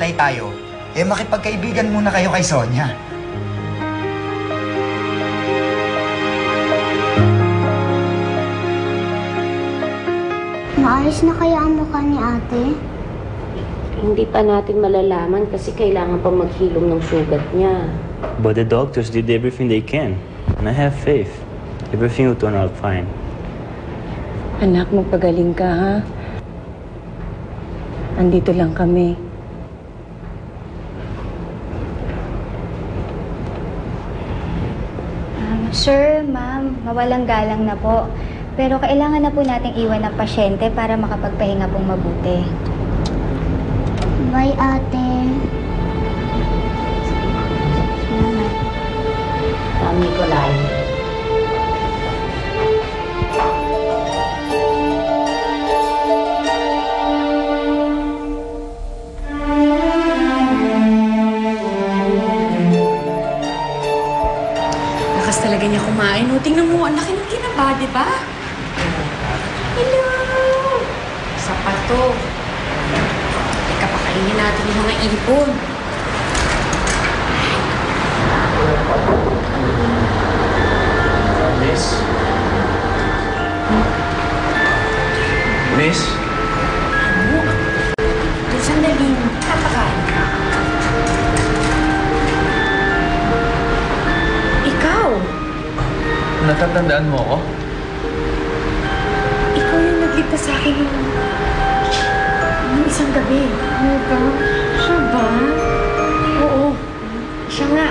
maghihiwalay tayo, eh makipagkaibigan muna kayo kay Sonia. Maayos na kaya ang mukha ni ate? Hindi pa natin malalaman kasi kailangan pa maghilom ng sugat niya. But the doctors did everything they can. And I have faith. Everything will turn out fine. Anak, magpagaling ka, ha? Andito lang kami. Sir, ma'am, mawalang galang na po. Pero kailangan na po nating iwan ng pasyente para makapagpahinga pong mabuti. Bye, ate. Ma'am Nicolay. Lakas talaga niya kumain. O, tingnan mo, ang laki ng kinaba, di ba? Hello! Sapat to. Teka, pakainin natin yung mga ipon. Miss? Miss? Ano? Doon sandali. Papakain ka. Ikaw? Natatandaan mo ako? Ikaw yung nagligtas sa akin nung isang gabi. Ano ba? Siya ba? Oo. Siya nga.